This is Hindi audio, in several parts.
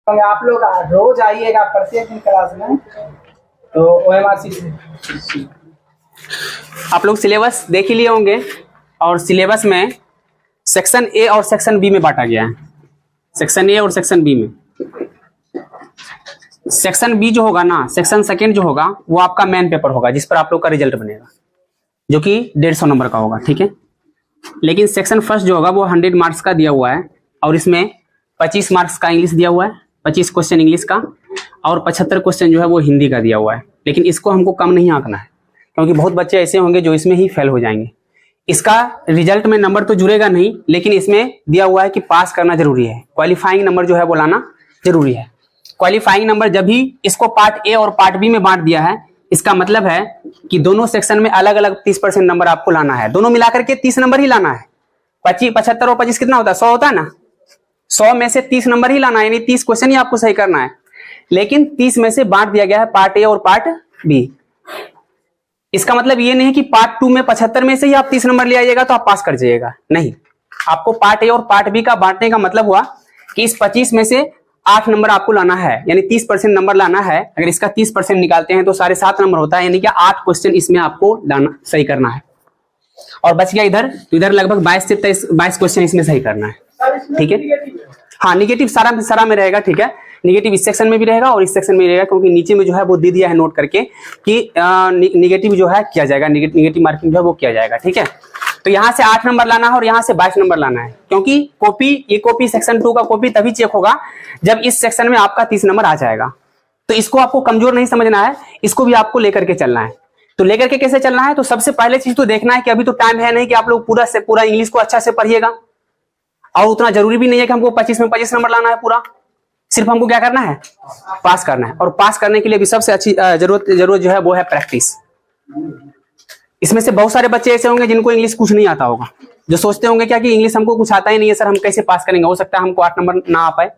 आप लोग रोज आइएगा प्रत्येक दिन क्लास में, तो OMRC से आप लोग सिलेबस देख ही लिए होंगे और सिलेबस में सेक्शन ए और सेक्शन बी में बांटा गया है। सेक्शन ए और सेक्शन बी में सेक्शन बी जो होगा ना, सेक्शन सेकेंड जो होगा वो आपका मेन पेपर होगा जिस पर आप लोग का रिजल्ट बनेगा, जो कि 150 नंबर का होगा, ठीक है। लेकिन सेक्शन फर्स्ट जो होगा वो 100 मार्क्स का दिया हुआ है और इसमें 25 मार्क्स का इंग्लिश दिया हुआ है, 25 क्वेश्चन इंग्लिश का और 75 क्वेश्चन जो है वो हिंदी का दिया हुआ है। लेकिन इसको हमको कम नहीं आंकना है क्योंकि बहुत बच्चे ऐसे होंगे जो इसमें ही फेल हो जाएंगे। इसका रिजल्ट में नंबर तो जुड़ेगा नहीं, लेकिन इसमें दिया हुआ है कि पास करना जरूरी है, क्वालिफाइंग नंबर जो है वो लाना जरूरी है। क्वालिफाइंग नंबर जब भी इसको पार्ट ए और पार्ट बी में बांट दिया है, इसका मतलब है कि दोनों सेक्शन में अलग अलग 30% नंबर आपको लाना है, दोनों मिलाकर के 30 नंबर ही लाना है। 25, 75 और 25 कितना होता है? 100 होता है ना। 100 में से 30 नंबर ही लाना है, यानी 30 क्वेश्चन ही आपको सही करना है। लेकिन 30 में से बांट दिया गया है पार्ट ए और पार्ट बी। इसका मतलब ये नहीं कि पार्ट 2 में 75 में से ही आप 30 नंबर ले आइएगा तो आप पास कर जाइएगा, नहीं। आपको पार्ट ए और पार्ट बी का बांटने का मतलब हुआ कि इस 25 में से 8 नंबर आपको लाना है, यानी 30% नंबर लाना है। अगर इसका 30% निकालते हैं तो 7.5 नंबर होता है, यानी कि 8 क्वेश्चन इसमें आपको लाना सही करना है। और बच गया इधर, तो इधर लगभग 22 से 22 क्वेश्चन इसमें सही करना है, ठीक है। हाँ, निगेटिव सारा में रहेगा, ठीक है। निगेटिव इस सेक्शन में भी रहेगा और इस सेक्शन में भी रहेगा, क्योंकि नीचे में जो है वो दे दिया है नोट करके कि निगेटिव जो है किया जाएगा, निगेटिव मार्किंग जो है वो किया जाएगा, ठीक है। तो यहाँ से 8 नंबर लाना है और यहाँ से 22 नंबर लाना है, क्योंकि ये कॉपी सेक्शन 2 का कॉपी तभी चेक होगा जब इस सेक्शन में आपका 30 नंबर आ जाएगा। तो इसको आपको कमजोर नहीं समझना है, इसको भी आपको लेकर के चलना है। तो लेकर के कैसे चलना है? तो सबसे पहले चीज तो देखना है कि अभी तो टाइम है नहीं कि आप लोग पूरा से पूरा इंग्लिश को अच्छा से पढ़िएगा, और उतना जरूरी भी नहीं है कि हमको 25 में 25 नंबर लाना है पूरा। सिर्फ हमको क्या करना है? पास करना है। और पास करने के लिए भी सबसे अच्छी जरूरत जो है वो है प्रैक्टिस। इसमें से बहुत सारे बच्चे ऐसे होंगे जिनको इंग्लिश कुछ नहीं आता होगा, जो सोचते होंगे क्या कि इंग्लिश हमको कुछ आता ही नहीं है सर, हम कैसे पास करेंगे, हो सकता है हमको 8 नंबर ना आ पाए।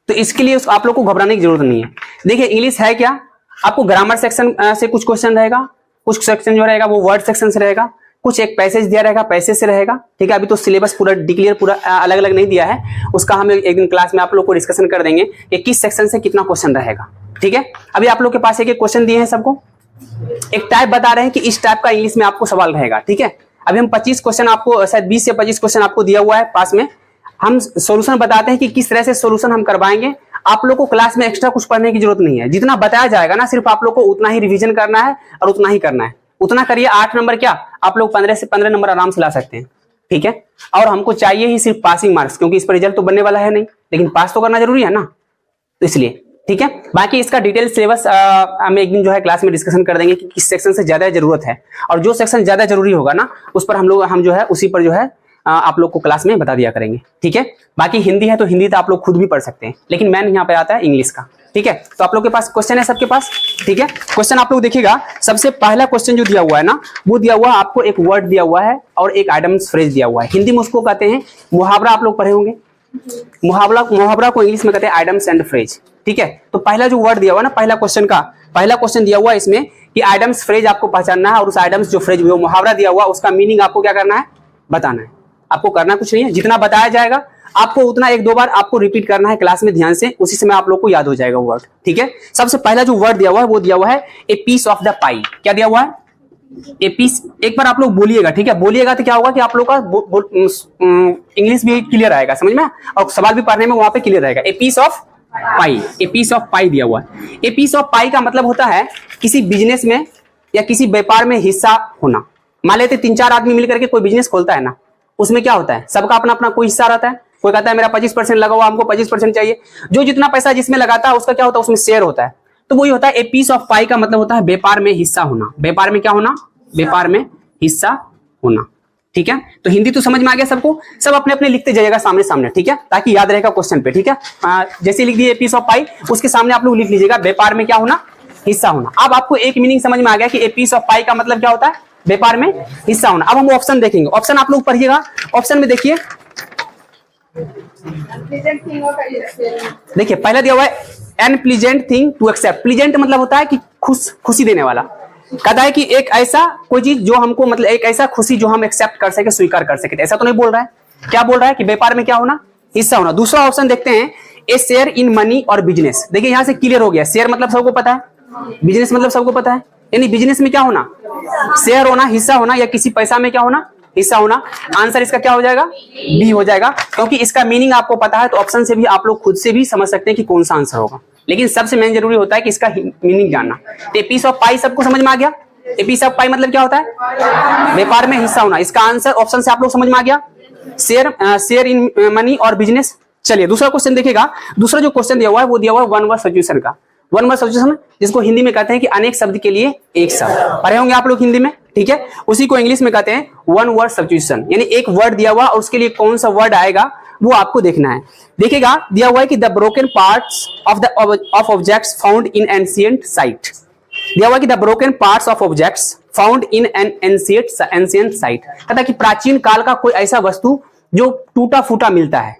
तो इसके लिए आप लोग को घबराने की जरूरत नहीं है। देखिए, इंग्लिश है क्या, आपको ग्रामर सेक्शन से कुछ क्वेश्चन रहेगा, कुछ सेक्शन जो रहेगा वो वर्ड सेक्शन से रहेगा, कुछ एक पैसेज दिया रहेगा, पैसेज से रहेगा, ठीक है। अभी तो सिलेबस पूरा डिक्लेयर पूरा अलग अलग नहीं दिया है, उसका हम एक दिन क्लास में आप लोग को डिस्कशन कर देंगे कि किस सेक्शन से कितना क्वेश्चन रहेगा, ठीक है। अभी आप लोग के पास एक क्वेश्चन दिए हैं, सबको एक टाइप बता रहे हैं कि इस टाइप का इंग्लिश में आपको सवाल रहेगा, ठीक है। अभी हम 25 क्वेश्चन आपको, शायद 20 से 25 क्वेश्चन आपको दिया हुआ है पास में। हम सोल्यूशन बताते हैं कि किस तरह से सोल्यूशन हम करवाएंगे। आप लोग को क्लास में एक्स्ट्रा कुछ पढ़ने की जरूरत नहीं है, जितना बताया जाएगा ना सिर्फ आप लोग को उतना ही रिवीजन करना है और उतना ही करना है। उतना करिए, 8 नंबर क्या आप लोग 15 से 15 नंबर आराम से ला सकते हैं, ठीक है। और हमको चाहिए ही सिर्फ पासिंग मार्क्स, क्योंकि इस पर रिजल्ट तो बनने वाला है नहीं, लेकिन पास तो करना जरूरी है ना, तो इसलिए, ठीक है। बाकी इसका डिटेल सिलेबस हम एक दिन जो है क्लास में डिस्कशन कर देंगे कि किस सेक्शन से ज्यादा जरूरत है, और जो सेक्शन ज्यादा जरूरी होगा ना उस पर हम जो है उसी पर जो है आप लोग को क्लास में बता दिया करेंगे, ठीक है। बाकी हिंदी है तो हिंदी तो आप लोग खुद भी पढ़ सकते हैं, लेकिन मेन यहाँ पे आता है इंग्लिश का, ठीक है। तो आप लोग के पास क्वेश्चन है सबके पास, ठीक है। क्वेश्चन आप लोग देखिएगा, सबसे पहला क्वेश्चन जो दिया हुआ है ना, वो दिया हुआ आपको एक वर्ड दिया हुआ है और एक आइटम्स फ्रेज दिया हुआ है। हिंदी में उसको कहते हैं मुहावरा, आप लोग पढ़े होंगे। मुहावरा को इंग्लिश में कहते हैं आइटम्स एंड फ्रेज, ठीक है। तो पहला जो वर्ड दिया हुआ है ना, पहला क्वेश्चन दिया हुआ है इसमें कि आइटम्स फ्रेज आपको पहचानना है, और उस आइटम्स जो फ्रेज वो मुहावरा दिया हुआ उसका मीनिंग आपको क्या करना है? बताना है। आपको करना कुछ नहीं है, जितना बताया जाएगा आपको उतना 1-2 बार आपको रिपीट करना है क्लास में ध्यान से, उसी समय आप लोग को याद हो जाएगा वर्ड, ठीक है। सबसे पहला जो वर्ड दिया हुआ है वो दिया हुआ है a piece of the pie. क्या दिया हुआ है? A piece. एक बार आप लोग बोलिएगा, ठीक है। बोलिएगा तो क्या होगा कि आप लोग का इंग्लिश भी क्लियर आएगा समझ में, और सवाल भी पढ़ने में वहां पे क्लियर रहेगा। A piece of pie, a piece of pie दिया हुआ है। ए पीस ऑफ पाई का मतलब होता है किसी बिजनेस में या किसी व्यापार में हिस्सा होना। मान लेते 3-4 आदमी मिलकर के कोई बिजनेस खोलता है ना, उसमें क्या होता है, सबका अपना अपना कोई हिस्सा रहता है। कोई कहता है मेरा 25% लगा हुआ, हमको 25% चाहिए। जो जितना पैसा जिसमें लगाता है उसका क्या होता है, उसमें शेयर होता है। तो वही होता है ए पीस ऑफ पाई का मतलब होता है व्यापार में हिस्सा होना। व्यापार में क्या होना? व्यापार में हिस्सा होना, ठीक है। तो हिंदी तो समझ में आ गया सबको, सब अपने अपने लिखते जाइएगा सामने सामने, ठीक है, ताकि याद रहेगा क्वेश्चन पे, ठीक है। जैसे लिख दिए ए पीस ऑफ पाई, उसके सामने आप लोग लिख लीजिएगा व्यापार में क्या होना? हिस्सा होना। अब आपको एक मीनिंग समझ में आ गया कि ए पीस ऑफ पाई का मतलब क्या होता है? व्यापार में हिस्सा होना। अब हम ऑप्शन देखेंगे, ऑप्शन आप लोग पढ़िएगा। ऑप्शन में देखिए, पहला दिया हुआ है unpleasant thing to accept. Pleasant मतलब होता है कि खुशी देने वाला। कहता है कि एक ऐसा कोई चीज जो हमको, मतलब एक ऐसा खुशी जो हम एक्सेप्ट कर सके, स्वीकार कर सके। ऐसा तो नहीं बोल रहा है, क्या बोल रहा है कि व्यापार में क्या होना? हिस्सा होना। दूसरा ऑप्शन देखते हैं, ए शेयर इन मनी और बिजनेस। देखिए यहां से क्लियर हो गया, शेयर मतलब सबको पता है, बिजनेस मतलब सबको पता है, यानी बिजनेस में क्या होना, शेयर होना, हिस्सा होना, या किसी पैसा में क्या होना, हिस्सा होना। आंसर इसका क्या हो जाएगा, बी हो जाएगा, क्योंकि इसका मीनिंग आपको पता है तो ऑप्शन से भी आप लोग खुद से भी समझ सकते हैं कि कौन सा आंसर होगा। लेकिन सबसे मेन जरूरी होता है कि इसका मीनिंग जानना। तो ए पीस ऑफ पाई सबको समझ में आ गया। ए पीस ऑफ पाई मतलब क्या होता है, व्यापार में हिस्सा होना। इसका आंसर ऑप्शन से आप लोग समझ में आ गया, शेयर इन मनी और बिजनेस। चलिए दूसरा क्वेश्चन देखिएगा। दूसरा जो क्वेश्चन दिया हुआ है वो दिया हुआ है वन वर्ड सब्स्टिट्यूशन का। वन वर्ड सब्स्टिट्यूशन जिसको हिंदी में कहते हैं कि अनेक शब्द के लिए एक शब्द, पढ़े होंगे आप लोग हिंदी में, ठीक है। उसी को इंग्लिश में कहते हैं वन वर्ड सब्स्टिट्यूशन, यानी एक वर्ड दिया हुआ और उसके लिए कौन सा वर्ड आएगा वो आपको देखना है। देखिएगा दिया हुआ है कि the broken parts of objects found in ancient site. दिया हुआ है कि the broken parts of objects found in an ancient site, कहता है कि प्राचीन काल का कोई ऐसा वस्तु जो टूटा फूटा मिलता है।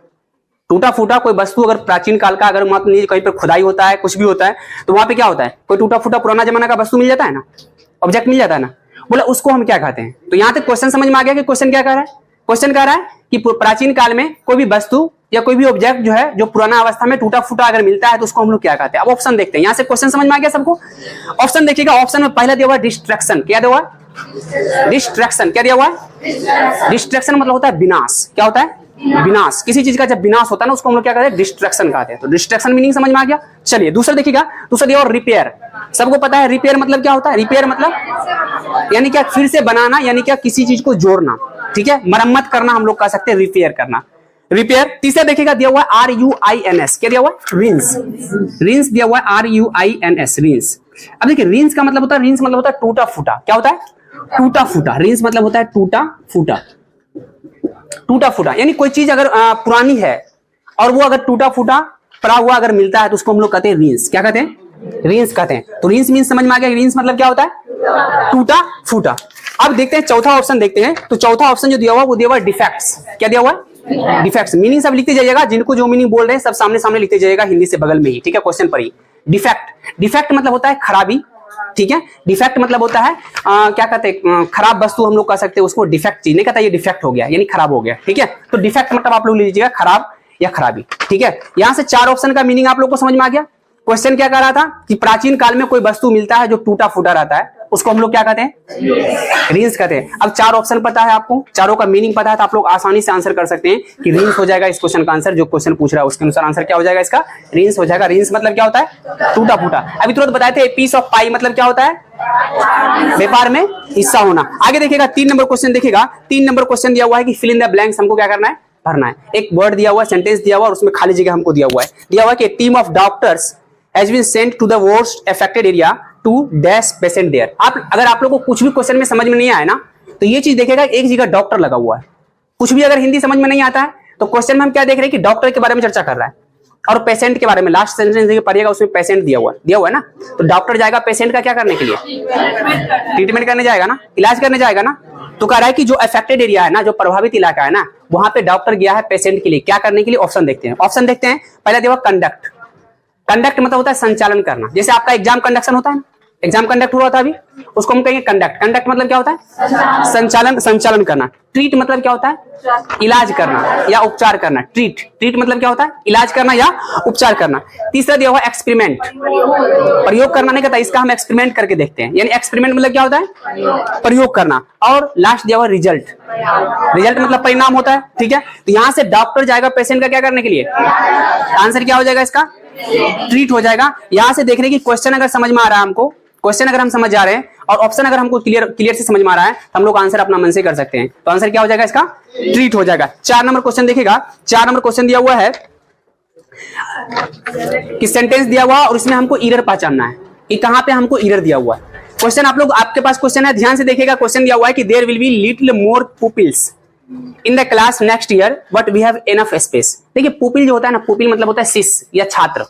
टूटा फूटा कोई वस्तु अगर प्राचीन काल का, अगर मान लीजिए कहीं पर खुदाई होता है, कुछ भी होता है, तो वहां पे क्या होता है, कोई टूटा फूटा पुराना जमाना का वस्तु मिल जाता है ना, ऑब्जेक्ट मिल जाता है ना, बोला उसको हम क्या कहते हैं। तो यहां तक क्वेश्चन समझ में आ गया कि क्वेश्चन क्या कह रहा है। क्वेश्चन कह रहा है कि प्राचीन काल में कोई भी वस्तु या कोई भी ऑब्जेक्ट जो है जो पुराना अवस्था में टूटा फूटा अगर मिलता है तो उसको हम लोग क्या कहते हैं। अब ऑप्शन देखते हैं, यहां से क्वेश्चन समझ में आ गया सबको। ऑप्शन देखिएगा, ऑप्शन में पहला दिया हुआ है डिस्ट्रक्शन। क्या दिया हुआ है, डिस्ट्रक्शन। क्या दिया हुआ है, डिस्ट्रक्शन मतलब होता है विनाश। क्या होता है, विनाश। किसी चीज का जब विनाश होता है ना उसको हम लोग क्या कहते हैं, डिस्ट्रक्शन कहते हैं। तो डिस्ट्रक्शन मीनिंग समझ में आ गया। चलिए दूसरा देखिएगा, दूसरा दिया और रिपेयर। सबको पता है रिपेयर मतलब क्या होता है, रिपेयर मतलब यानी क्या, फिर से बनाना, यानी क्या, किसी चीज को जोड़ना, ठीक है, मरम्मत करना हम लोग कह सकते हैं, रिपेयर करना, रिपेयर। तीसरा देखिएगा दिया हुआ है RUINS। क्या दिया हुआ है, रिंस। रिंस दिया हुआ है RUINS, रिंस। अब देखिए रिंस का मतलब होता है, रिंस मतलब होता है टूटा फूटा। क्या होता है, टूटा फूटा। रिंस मतलब होता है टूटा फूटा, टूटा फूटा, यानी कोई चीज अगर पुरानी है और वो अगर टूटा फूटा पड़ा हुआ अगर मिलता है तो उसको हम लोग कहते हैं रिंस। क्या कहते हैं, रिंस कहते हैं। तो रिंस मीन समझ में आ गया, रिंस मतलब क्या होता है, टूटा फूटा। अब देखते हैं चौथा ऑप्शन देखते हैं। तो चौथा ऑप्शन जो दिया हुआ वो दिया हुआ है डिफेक्ट्स। क्या दिया हुआ है, डिफेक्ट्स। मीनिंग सब लिखते जाइएगा, जिनको जो मीनिंग बोल रहे हैं सब सामने सामने लिखते जाइएगा हिंदी से बगल में ही, ठीक है, क्वेश्चन पर ही। डिफेक्ट, डिफेक्ट मतलब होता है खराबी, ठीक है। डिफेक्ट मतलब होता है क्या कहते हैं, खराब वस्तु हम लोग कह सकते हैं उसको डिफेक्ट चीज। नहीं कहता ये डिफेक्ट हो गया यानी खराब हो गया, ठीक है। तो डिफेक्ट मतलब आप लोग ले लीजिएगा खराब या खराबी, ठीक है। यहां से चार ऑप्शन का मीनिंग आप लोग को समझ में आ गया। क्वेश्चन क्या कह रहा था कि प्राचीन काल में कोई वस्तु मिलता है जो टूटा फूटा रहता है, उसको हम लोग क्या कहते हैं, रिंस कहते हैं। अब चार ऑप्शन पता है आपको, चारों का मीनिंग पता है तो आप लोग आसानी से आंसर कर सकते हैं कि रिंस हो जाएगा इस क्वेश्चन का आंसर। जो क्वेश्चन पूछ रहा है उसके अनुसार आंसर क्या हो जाएगा, इसका रिंस हो जाएगा। रिंस मतलब क्या होता है, टूटा फूटा। अभी तुरंत बताए थे पीस ऑफ पाई मतलब क्या होता है, व्यापार में हिस्सा होना। आगे देखिएगा 3 नंबर क्वेश्चन देखिएगा। 3 नंबर क्वेश्चन दिया हुआ है कि फिल इन द ब्लैंक्स हमको क्या करना है, भरना है। एक वर्ड दिया हुआ है, सेंटेंस दिया हुआ है और उसमें खाली जगह हमको दिया हुआ है। दिया हुआ है कि team of doctors has been sent to the worst affected area to dash patient there। अगर आप लोगों को कुछ भी क्वेश्चन में समझ में नहीं आया ना तो ये चीज देखेगा, एक जगह डॉक्टर लगा हुआ है। कुछ भी अगर हिंदी समझ में नहीं आता है तो क्वेश्चन में हम क्या देख रहे हैं कि डॉक्टर के बारे में चर्चा कर रहा है और पेशेंट के बारे में। लास्ट सेंटेंस पढ़िएगा उसमें पेशेंट दिया हुआ है ना, तो डॉक्टर जाएगा पेशेंट का क्या करने के लिए, ट्रीटमेंट करने जाएगा ना, इलाज करने जाएगा ना। तो कह रहा है कि जो अफेक्टेड एरिया है ना, जो प्रभावित इलाका है ना, वहां पे डॉक्टर गया है पेशेंट के लिए क्या करने के लिए। ऑप्शन देखते हैं, ऑप्शन देखते हैं। पहला दिया हुआ कंडक्ट। कंडक्ट मतलब होता है संचालन करना। जैसे आपका एग्जाम कंडक्शन होता है ना, एग्जाम कंडक्ट हो रहा था अभी, उसको हम कहेंगे कंडक्ट। कंडक्ट मतलब क्या होता है, संचालन करना। ट्रीट मतलब क्या होता है, इलाज करना या उपचार करना। ट्रीट मतलब क्या होता है, इलाज करना या उपचार करना। तीसरा दिया हुआ एक्सपेरिमेंट, प्रयोग करना नहीं कहता, इसका हम एक्सपेरिमेंट करके देखते हैं, यानी एक्सपेरिमेंट मतलब क्या होता है, प्रयोग करना। और लास्ट दिया हुआ रिजल्ट। रिजल्ट मतलब परिणाम होता है, ठीक है। तो यहां से डॉक्टर जाएगा पेशेंट का क्या करने के लिए, आंसर क्या हो जाएगा इसका, ट्रीट हो जाएगा। यहां से देख रहे कि क्वेश्चन अगर समझ में आ रहा है हमको, क्वेश्चन अगर हम समझ जा रहे हैं और ऑप्शन अगर हमको क्लियर से समझ में आ रहा है तो हम लोग आंसर अपना मन से कर सकते हैं। तो आंसर क्या हो जाएगा इसका, ट्रीट हो जाएगा। 4 नंबर क्वेश्चन देखिएगा। 4 नंबर क्वेश्चन दिया हुआ है कि सेंटेंस दिया हुआ और इसमें हमको एरर पहचानना है कि कहां पे हमको एरर दिया हुआ है। क्वेश्चन आप लोग, आपके पास क्वेश्चन है, ध्यान से देखिएगा। क्वेश्चन दिया हुआ है कि there will be little more pupils in the class next year but we have enough space. देखिए पुपिल जो होता है ना, पुपिल मतलब होता है शिष्य या छात्र,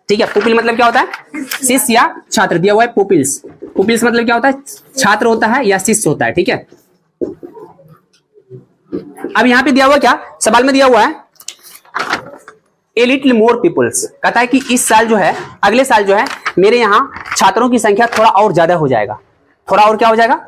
ठीक है। पुपिल मतलब क्या होता है, शिष्य या छात्र। दिया हुआ है पुपिल्स। पुपिल्स मतलब क्या होता है, छात्र होता है या शिष्य होता है, ठीक है। अब यहां पे दिया हुआ क्या, सवाल में दिया हुआ है ए लिटिल मोर पीपल्स। कहता है कि इस साल जो है, अगले साल जो है, मेरे यहां छात्रों की संख्या थोड़ा और ज्यादा हो जाएगा। थोड़ा और क्या हो जाएगा,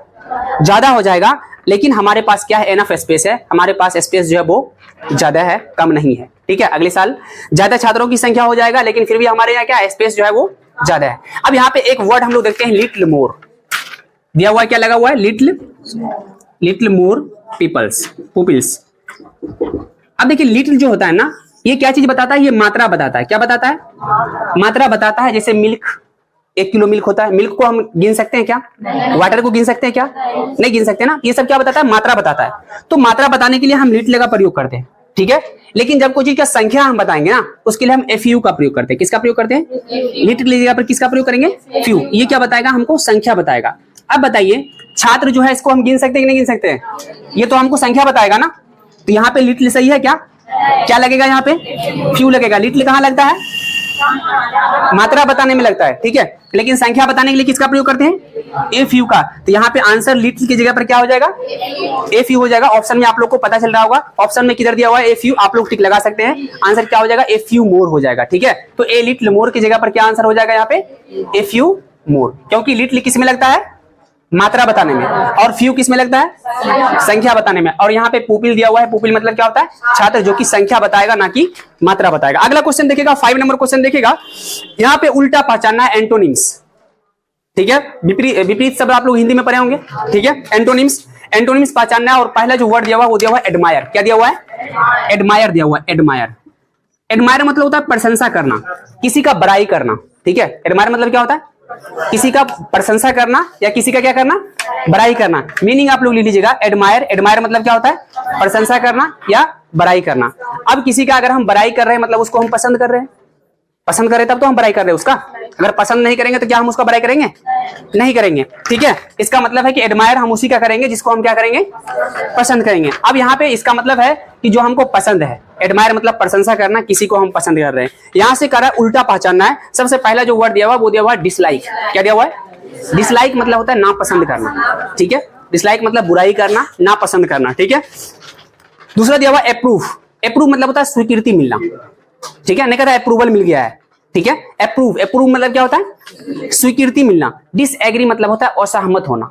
ज्यादा हो जाएगा। लेकिन हमारे पास क्या है, एनफ स्पेस है, हमारे पास स्पेस जो है वो ज्यादा है, कम नहीं है। ठीक है, अगले साल ज्यादा छात्रों की संख्या हो जाएगा, लेकिन फिर भी हमारे यहाँ क्या स्पेस जो है वो ज्यादा है। अब यहाँ पे एक वर्ड हम लोग देखते हैं, लिटिल मोर दिया हुआ है, क्या लगा हुआ है, लिटिल मोर पुपिल्स। अब देखिए लिटिल जो होता है ना, ये क्या चीज बताता है, ये मात्रा बताता है। क्या बताता है, मात्रा बताता है। जैसे मिल्क, 1 किलो मिल्क होता है, मिल्क को हम गिन सकते हैं क्या, वाटर को गिन सकते हैं क्या, नहीं गिन सकते ना। ये सब क्या बताता है, मात्रा बताता है। तो मात्रा बताने के लिए हम लिटिल का प्रयोग करते हैं। ठीक है, लेकिन जब कोई चीज का संख्या हम बताएंगे ना, उसके लिए हम FU का प्रयोग करते हैं। किसका प्रयोग करते हैं, लिटिल की जगह पर किसका प्रयोग करेंगे, फ्यू। ये क्या बताएगा, हमको संख्या बताएगा। अब बताइए छात्र जो है, इसको हम गिन सकते हैं कि नहीं गिन सकते, ये तो हमको संख्या बताएगा ना। तो यहाँ पे लिटिल सही है क्या, क्या लगेगा यहाँ पे, फ्यू लगेगा। लिटिल कहाँ लगता है, मात्रा बताने में लगता है। ठीक है, लेकिन संख्या बताने के लिए किसका प्रयोग करते हैं, FU का। तो यहाँ पे आंसर लिटिल की जगह पर क्या हो जाएगा, FU हो जाएगा। ऑप्शन में आप लोग को पता चल रहा होगा, ऑप्शन में किधर दिया हुआ है, FU, आप लोग टिक लगा सकते हैं। आंसर क्या हो जाएगा, FU मोर हो जाएगा। ठीक है, तो ए लिटिल मोर की जगह पर क्या आंसर हो जाएगा यहाँ पे, FU मोर, क्योंकि लिटिल किस में लगता है, मात्रा बताने में, और फ्यू किस में लगता है, संख्या बताने में। और यहाँ पे पुपिल दिया हुआ है, पुपिल मतलब क्या होता है, छात्र, जो कि संख्या बताएगा ना कि मात्रा बताएगा। अगला क्वेश्चन देखिएगा, 5 नंबर क्वेश्चन देखिएगा। यहाँ पे उल्टा पहचानना है, एंटोनिम्स। ठीक है, विपरीत शब्द आप लोग हिंदी में पढ़े होंगे। ठीक है, एंटोनिम्स पहचानना है। और पहला जो वर्ड दिया हुआ है वो दिया हुआ है एडमायर। क्या दिया हुआ है, एडमायर दिया हुआ है। एडमायर मतलब होता है प्रशंसा करना, किसी का बड़ाई करना। ठीक है, एडमायर मतलब क्या होता है, किसी का प्रशंसा करना या किसी का क्या करना, बड़ाई करना। मीनिंग आप लोग लिख लीजिएगा, एडमायर मतलब क्या होता है, प्रशंसा करना या बड़ाई करना। अब किसी का अगर हम बड़ाई कर रहे हैं, मतलब उसको हम पसंद कर रहे हैं, पसंद करें तब तो हम बड़ाई कर रहे हैं उसका। अगर पसंद नहीं करेंगे तो क्या हम उसका बड़ाई करेंगे, नहीं करेंगे। ठीक है, इसका मतलब है कि एडमायर हम उसी का करेंगे जिसको हम क्या करेंगे, पसंद करेंगे। अब यहाँ पे इसका मतलब है कि जो हमको पसंद है, एडमायर मतलब प्रशंसा करना, किसी को हम पसंद कर रहे हैं। यहाँ से करा उल्टा पहचानना है। सबसे पहला जो वर्ड दिया हुआ वो दिया हुआ है डिसलाइक। क्या दिया हुआ है, डिसलाइक मतलब होता है नापसंद करना। ठीक है, डिसलाइक मतलब बुराई करना, नापसंद करना। ठीक है, दूसरा दिया हुआ अप्रूव। अप्रूव मतलब होता है स्वीकृति मिलना। ठीक है, नहीं कहता अप्रूवल मिल गया है। ठीक है, अप्रूव मतलब क्या होता है, स्वीकृति मिलना। डिसएग्री मतलब होता है असहमत होना।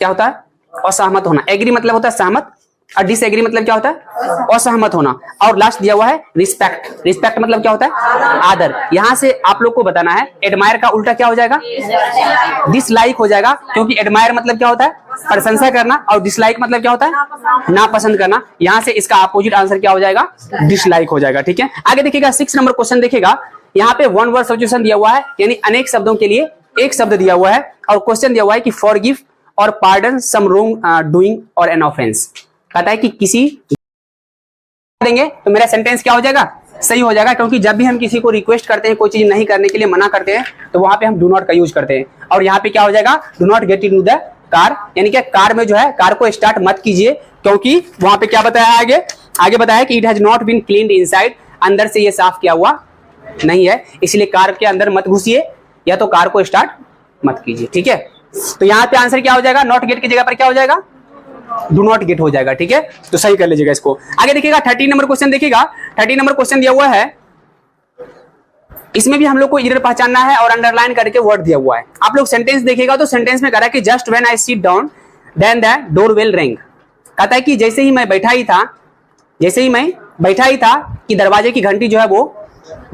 क्या होता है, असहमत होना। एग्री मतलब होता है सहमत, और डिसएग्री मतलब क्या होता है, असहमत होना। और लास्ट दिया हुआ है रिस्पेक्ट मतलब क्या होता है, आदर। यहां से आप लोग को बताना है एडमायर का उल्टा क्या हो जाएगा, डिसलाइक हो जाएगा। क्योंकि एडमायर मतलब क्या होता है, प्रशंसा करना, और डिसलाइक मतलब क्या होता है, नापसंद करना। यहां से इसका अपोजिट आंसर क्या हो जाएगा, डिसलाइक हो जाएगा। ठीक है, आगे देखिएगा 6 नंबर क्वेश्चन देखिएगा। यहाँ पे वन वर्ड सब्स्टिट्यूशन दिया हुआ है, यानी अनेक शब्दों के लिए एक शब्द दिया हुआ है। और क्वेश्चन दिया हुआ है कि फॉरगिव और पार्डन सम रॉन्ग डूइंग और एन ऑफेंस। कहता है कि किसी देंगे तो मेरा सेंटेंस क्या हो जाएगा, सही हो जाएगा। क्योंकि जब भी हम किसी को रिक्वेस्ट करते हैं, कोई चीज नहीं करने के लिए मना करते हैं, तो वहां पे हम डू नॉट का यूज करते हैं। और यहाँ पे क्या हो जाएगा, do not get into the car, यानी कि कार में जो है, कार को स्टार्ट मत कीजिए। क्योंकि वहां पे क्या बताया है, आगे बताया कि it has not been cleaned inside, अंदर से ये साफ किया हुआ नहीं है, इसलिए कार के अंदर मत घुसिए या तो कार को स्टार्ट मत कीजिए। ठीक है, तो यहाँ पे आंसर क्या हो जाएगा, नॉट गेट की जगह पर क्या हो जाएगा, डू नॉट गेट हो जाएगा। ठीक है, तो सही कर लीजिएगा इसको। आगे देखिएगा 13 नंबर क्वेश्चन देखिएगा। 13 नंबर क्वेश्चन दिया हुआ है, इसमें भी हम लोग को इरर पहचानना है और अंडरलाइन करके वर्ड दिया हुआ है। आप लोग सेंटेंस देखिएगा तो सेंटेंस में कह रहा है कि just when I sit down then the door bell ring. कहता है कि जैसे ही मैं बैठा ही था कि दरवाजे की घंटी जो है वो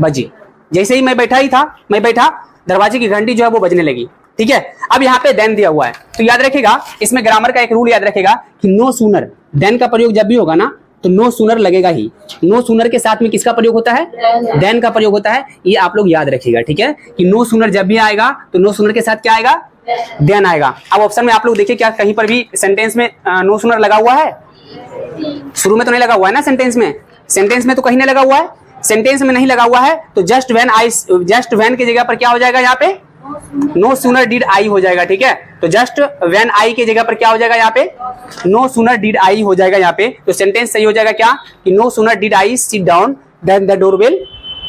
बजी। जैसे ही मैं बैठा दरवाजे की घंटी जो है वो बजने लगी। ठीक है, अब यहाँ पे देन दिया हुआ है, तो याद रखेगा, इसमें ग्रामर का एक रूल याद रखेगा कि नो सूनर, देन का प्रयोग जब भी होगा ना तो नो सूनर लगेगा ही। नो सूनर के साथ में किसका प्रयोग होता है, देन का प्रयोग होता है। ये आप लोग याद रखिएगा। ठीक है, कि नो सूनर जब भी आएगा तो नो सूनर के साथ क्या आएगा, देन आएगा। अब ऑप्शन में आप लोग देखिए, क्या कहीं पर भी सेंटेंस में नो सूनर लगा हुआ है, शुरू में तो नहीं लगा हुआ है ना, सेंटेंस में तो कहीं नहीं लगा हुआ है, सेंटेंस में नहीं लगा हुआ है। तो जस्ट व्हेन की जगह पर क्या हो जाएगा, यहाँ पे नो सूनर डिड आई हो जाएगा। ठीक है, तो जस्ट व्हेन आई की जगह पर क्या हो जाएगा, यहाँ पे नो सूनर डिड आई हो जाएगा यहाँ पे। तो सेंटेंस सही हो जाएगा क्या, कि no sooner did I sit down then the door bell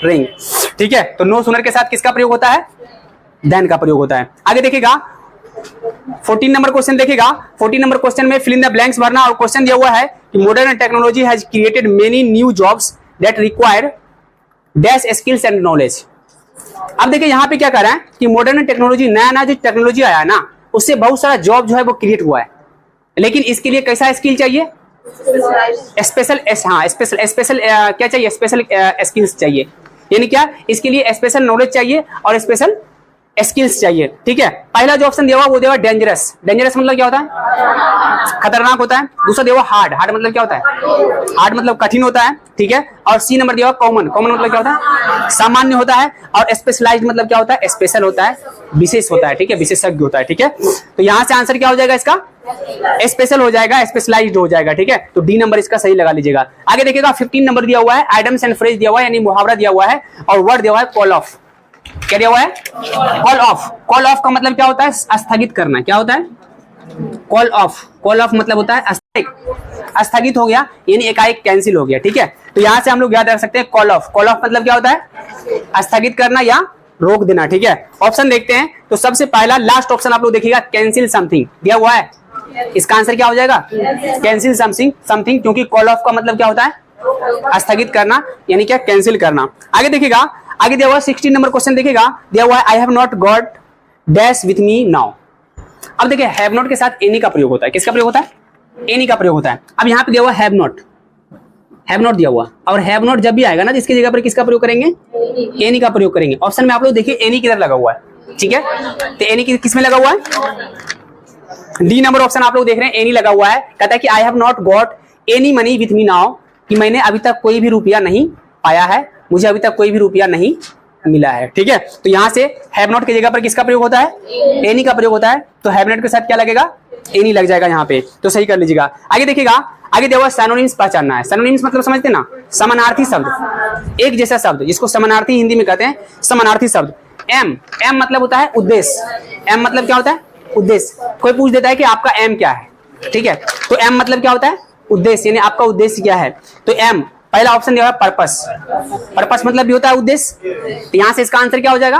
ring. ठीक है, तो नो सूनर के साथ किसका प्रयोग होता है, देन का प्रयोग होता है। आगे देखिएगा 14 नंबर क्वेश्चन देखिएगा। 14 नंबर क्वेश्चन में फिल इन द ब्लैंक्स भरना, और क्वेश्चन दिया हुआ है कि modern technology has created many new jobs that require dash skills and knowledge. अब देखिए यहाँ पे क्या कर रहा है कि मॉडर्न टेक्नोलॉजी, नया जो टेक्नोलॉजी आया है ना, उससे बहुत सारा जॉब जो है वो क्रिएट हुआ है। लेकिन इसके लिए कैसा स्किल चाहिए, स्पेशल हाँ स्पेशल क्या चाहिए, स्पेशल स्किल्स चाहिए, यानी क्या इसके लिए स्पेशल नॉलेज चाहिए और स्पेशल स्किल्स चाहिए। ठीक है, पहला जो ऑप्शन दिया हुआ वो दिया हुआ डेंजरस। डेंजरस मतलब क्या होता है, खतरनाक होता है। दूसरा दिया हुआ हार्ड। हार्ड मतलब क्या होता है, हार्ड मतलब कठिन होता है। ठीक है, और सी नंबर दिया हुआ कॉमन। कॉमन मतलब क्या होता है, सामान्य होता है। और स्पेशलाइज्ड मतलब क्या होता है, स्पेशल होता है, विशेष होता है। ठीक है, विशेषज्ञ होता है। ठीक है, तो यहां से आंसर क्या हो जाएगा इसका, स्पेशल हो जाएगा, स्पेशलाइज्ड हो जाएगा। ठीक है, तो डी नंबर इसका सही लगा लीजिएगा। आगे देखिएगा 15 नंबर दिया हुआ है, आइटम्स एंड फ्रेज दिया हुआ है, यानी मुहावरा दिया हुआ है, और वर्ड दिया हुआ है कॉल ऑफ। क्या दिया हुआ है, कॉल ऑफ। कॉल ऑफ का मतलब क्या होता है, स्थगित करना। क्या होता है, कॉल ऑफ। कॉल ऑफ मतलब होता है स्थगित हो गया, यानी एकाएक कैंसिल हो गया। ठीक है, तो यहां से हम लोग याद रख सकते हैं कॉल ऑफ। कॉल ऑफ मतलब क्या होता है, स्थगित करना या रोक देना। ठीक है, ऑप्शन देखते हैं। तो सबसे पहला लास्ट ऑप्शन आप लोग देखिएगा, कैंसिल समथिंग दिया हुआ है। इसका आंसर क्या हो जाएगा, कैंसिल समथिंग, क्योंकि कॉल ऑफ का मतलब क्या होता है, स्थगित करना, यानी क्या, कैंसिल करना। आगे देखिएगा, आगे दिया हुआ 16 नंबर क्वेश्चन देखिएगा, दिया हुआ है I have not got dash with me now. अब देखिए हैव नॉट के साथ एनी का प्रयोग होता है। किसका प्रयोग होता है, एनी का प्रयोग होता है। अब यहाँ पे दिया हुआ हैव नॉट दिया हुआ, और हैव नॉट जब भी आएगा ना, इसकी जगह पर किसका प्रयोग करेंगे, एनी का प्रयोग करेंगे। ऑप्शन में आप लोग देखिए एनी किधर लगा हुआ है। ठीक है, तो एनी किस में लगा हुआ है, डी नंबर ऑप्शन आप लोग देख रहे हैं, एनी लगा हुआ है। कहता है कि I have not got any money with me now, कि मैंने अभी तक कोई भी रुपया नहीं पाया है, मुझे अभी तक कोई भी रुपया नहीं मिला है। ठीक है, तो यहां से हैव नॉट की जगह पर किसका प्रयोग होता है, एनी का प्रयोग होता है। तो हैव नॉट के साथ क्या लगेगा, एनी लग जाएगा यहाँ पे, तो सही कर लीजिएगा। आगे देखिएगा, आगे दिया हुआ सैनोनिम्स पहचानना है। सैनोनिम्स मतलब समझते ना, समानार्थी शब्द, एक जैसा शब्द, जिसको समानार्थी हिंदी में कहते हैं, समानार्थी शब्द। एम मतलब होता है उद्देश्य। एम मतलब क्या होता है, उद्देश्य। कोई पूछ देता है कि आपका एम क्या है, ठीक है, तो एम मतलब क्या होता है, उद्देश्य, यानी आपका उद्देश्य क्या है। तो एम पहला ऑप्शन दिया हुआ है पर्पस। पर्पस मतलब भी होता है उद्देश्य, तो यहां से इसका आंसर क्या हो जाएगा,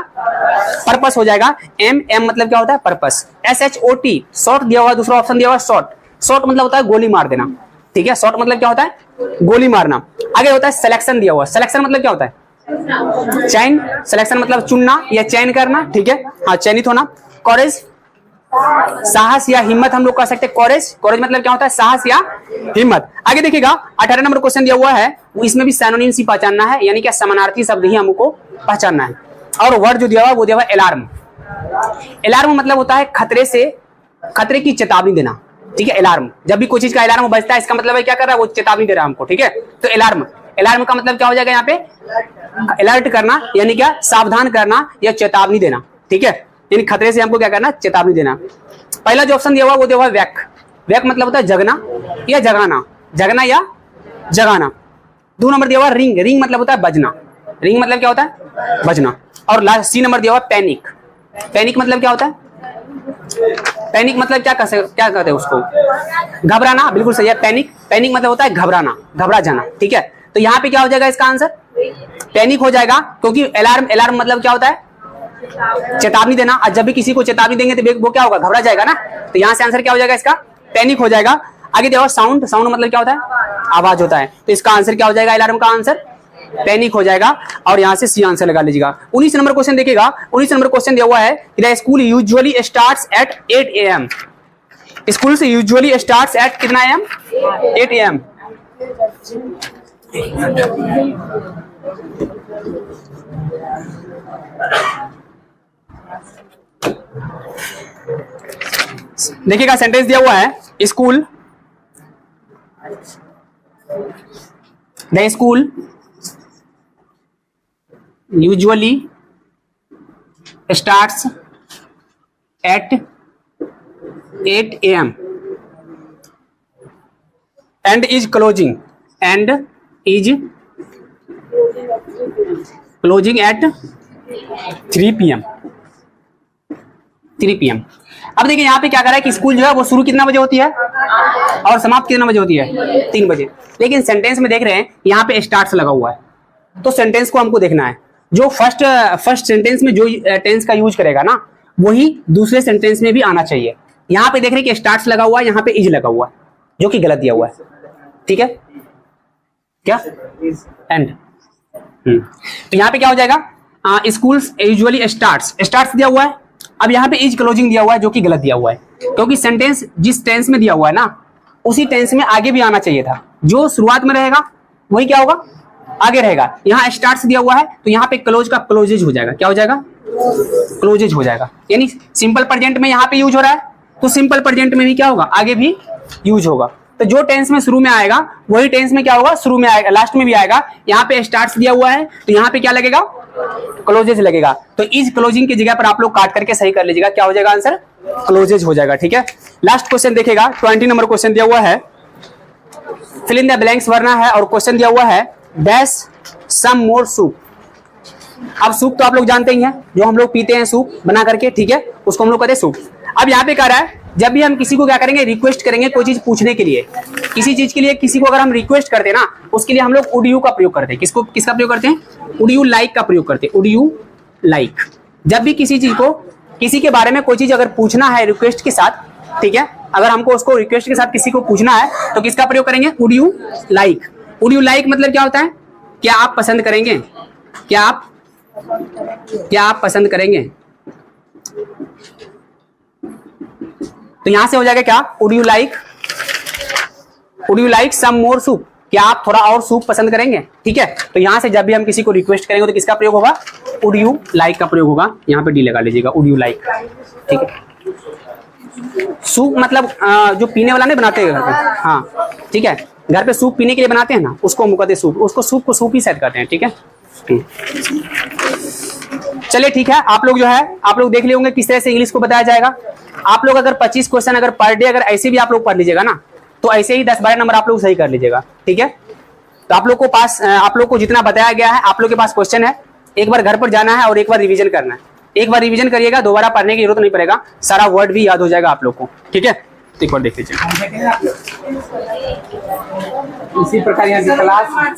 पर्पस हो जाएगा। एम मतलब क्या होता है, पर्पस। SHOT शॉर्ट दिया हुआ, दूसरा ऑप्शन दिया हुआ है शॉर्ट। शॉर्ट मतलब होता है गोली मार देना। ठीक है, शॉर्ट मतलब क्या होता है, गोली मारना। आगे होता है सिलेक्शन दिया हुआ। सिलेक्शन मतलब क्या होता है, चयन। सिलेक्शन मतलब चुनना या चयन करना। ठीक है, हाँ, चयनित होना। कॉरेज साहस या हिम्मत हम लोग कह सकते हैं। कॉरेज मतलब क्या होता है, साहस या हिम्मत। आगे देखिएगा 18 नंबर क्वेश्चन दिया हुआ है, इसमें भी सैनोनिम्स ही पहचानना है, यानी कि समानार्थी शब्द ही हमको पहचानना है। और वर्ड जो दिया हुआ है वो दिया हुआ है अलार्म। अलार्म मतलब होता है खतरे की चेतावनी देना। ठीक है, अलार्म, जब भी कोई चीज का अलार्म बजता है, इसका मतलब है क्या कर रहा है, वो चेतावनी दे रहा है हमको। ठीक है, तो अलार्म का मतलब क्या हो जाएगा यहाँ पे, अलर्ट करना, यानी क्या, सावधान करना या चेतावनी देना। ठीक है, यानी खतरे से हमको क्या करना, चेतावनी देना। पहला जो ऑप्शन दिया हुआ वो दिया हुआ व्यक। व्यक मतलब होता है जगना या जगाना, जगना या जगाना। 2 नंबर दिया हुआ रिंग। रिंग मतलब होता है बजना। रिंग मतलब क्या होता है, बजना। और लास्ट सी नंबर दिया हुआ पैनिक। पैनिक मतलब क्या होता है, पैनिक मतलब क्या कहते हैं उसको, घबराना। बिल्कुल सही है, पैनिक मतलब होता है घबराना, घबरा जाना। ठीक है, तो यहाँ पे क्या हो जाएगा इसका आंसर, पैनिक हो जाएगा, क्योंकि अलार्म मतलब क्या होता है, चेतावनी देना। और जब भी किसी को चेतावनी देंगे तो वो क्या होगा, घबरा जाएगा ना। तो यहाँ से आंसर क्या हो जाएगा इसका, पैनिक हो जाएगा। आगे देखो साउंड मतलब क्या होता है, आवाज होता है। तो इसका आंसर क्या हो जाएगा, अलार्म का आंसर पैनिक हो जाएगा। और यहाँ से सी आंसर लगा लीजिएगा। 19 नंबर क्वेश्चन देखिएगा। 19 नंबर क्वेश्चन दिया हुआ है, the school usually starts at 8 AM। School से यूजुअली स्टार्ट्स एट कितना AM, 8 AM। देखिएगा सेंटेंस दिया हुआ है, school, the school usually starts at 8 AM and is closing at 3 PM। 3 PM। अब देखिए यहाँ पे क्या कर रहा है कि स्कूल जो है वो शुरू कितना बजे होती है और समाप्त कितना बजे होती है, 3 बजे। लेकिन सेंटेंस में देख रहे हैं यहाँ पे स्टार्ट्स लगा हुआ है, तो सेंटेंस को हमको देखना है। जो फर्स्ट सेंटेंस में जो टेंस का यूज करेगा ना, वही दूसरे सेंटेंस में भी आना चाहिए। यहाँ पे देख रहे हैं कि स्टार्ट्स लगा हुआ है, यहाँ पे इज लगा हुआ है, जो कि गलत दिया हुआ है। ठीक है, क्या एंड। तो यहाँ पे क्या हो जाएगा, स्कूल्स यूजुअली स्टार्ट्स दिया हुआ है। अब यहाँ पे इज क्लोजिंग दिया हुआ है, जो कि गलत दिया हुआ है, क्योंकि सेंटेंस जिस टेंस में दिया हुआ है ना, उसी टेंस में आगे भी आना चाहिए था। जो शुरुआत में रहेगा वही क्या होगा, आगे रहेगा। यहाँ स्टार्ट्स दिया हुआ है तो यहाँ पे क्लोज का क्लोजेज हो जाएगा। क्या हो जाएगा, क्लोजेज हो जाएगा। यानी सिंपल प्रेजेंट में यहाँ पे यूज हो रहा है तो सिंपल प्रेजेंट में भी क्या होगा, आगे भी यूज होगा। तो जो टेंस में शुरू में आएगा वही टेंस में क्या होगा, शुरू में आएगा, लास्ट में भी आएगा। यहाँ पे स्टार्ट्स दिया हुआ है तो यहाँ पे क्या लगेगा, क्लोजेज लगेगा। तो इस क्लोजिंग की जगह पर आप लोग काट करके सही कर लीजिएगा, क्या हो जाएगा आंसर, क्लोजेज हो जाएगा। ठीक है, लास्ट क्वेश्चन देखिएगा, 20 नंबर क्वेश्चन दिया हुआ है, फिल इन द ब्लैंक्स भरना है और क्वेश्चन दिया हुआ है डैश सम मोर सूप। अब सूप तो आप लोग जानते ही हैं, जो हम लोग पीते हैं सूप बना करके, ठीक है, उसको हम लोग कहते हैं सूप। अब यहाँ पे कह रहा है जब भी हम किसी को क्या करेंगे, रिक्वेस्ट करेंगे कोई चीज पूछने के लिए, किसी चीज के लिए किसी को अगर हम रिक्वेस्ट करते हैं ना, उसके लिए हम लोग वुड यू का प्रयोग करते हैं। किसको, किसका प्रयोग करते हैं, वुड यू लाइक का प्रयोग करते हैं, वुड यू लाइक। जब भी किसी चीज को, किसी के बारे में कोई चीज अगर पूछना है रिक्वेस्ट के साथ, ठीक है, अगर हमको उसको रिक्वेस्ट के साथ किसी को पूछना है तो किसका प्रयोग करेंगे, would you like. Would you like मतलब क्या होता है, क्या आप पसंद करेंगे, क्या आप पसंद करेंगे। तो यहां से हो जाएगा क्या, would you like some more soup, क्या आप थोड़ा और सूप पसंद करेंगे। ठीक है, तो यहां से जब भी हम किसी को रिक्वेस्ट करेंगे तो किसका प्रयोग होगा, वुड यू लाइक का प्रयोग होगा। यहाँ पे डी लगा लीजिएगा, वुड यू लाइक। ठीक है, सूप मतलब जो पीने वाला नहीं बनाते घर पे, हाँ ठीक है, घर पे सूप पीने के लिए बनाते हैं ना, उसको हम कहते हैं सूप, उसको सूप को सूप ही सेट करते हैं। ठीक है, चलिए ठीक है, आप लोग जो है आप लोग देख लिए होंगे किस तरह से इंग्लिश को बताया जाएगा। आप लोग अगर 25 क्वेश्चन अगर पर डे अगर ऐसे भी आप लोग पढ़ लीजिएगा ना, तो ऐसे ही 10-12 नंबर आप लोग सही कर लीजिएगा। ठीक है, तो आप लोग को जितना बताया गया है, आप लोग के पास क्वेश्चन है, एक बार घर पर जाना है और एक बार रिवीजन करना है। एक बार रिवीजन करिएगा, दोबारा पढ़ने की जरूरत नहीं पड़ेगा, सारा वर्ड भी याद हो जाएगा आप लोग को। ठीक है, एक बार देख लीजिए। इसी प्रकार यहाँ की क्लास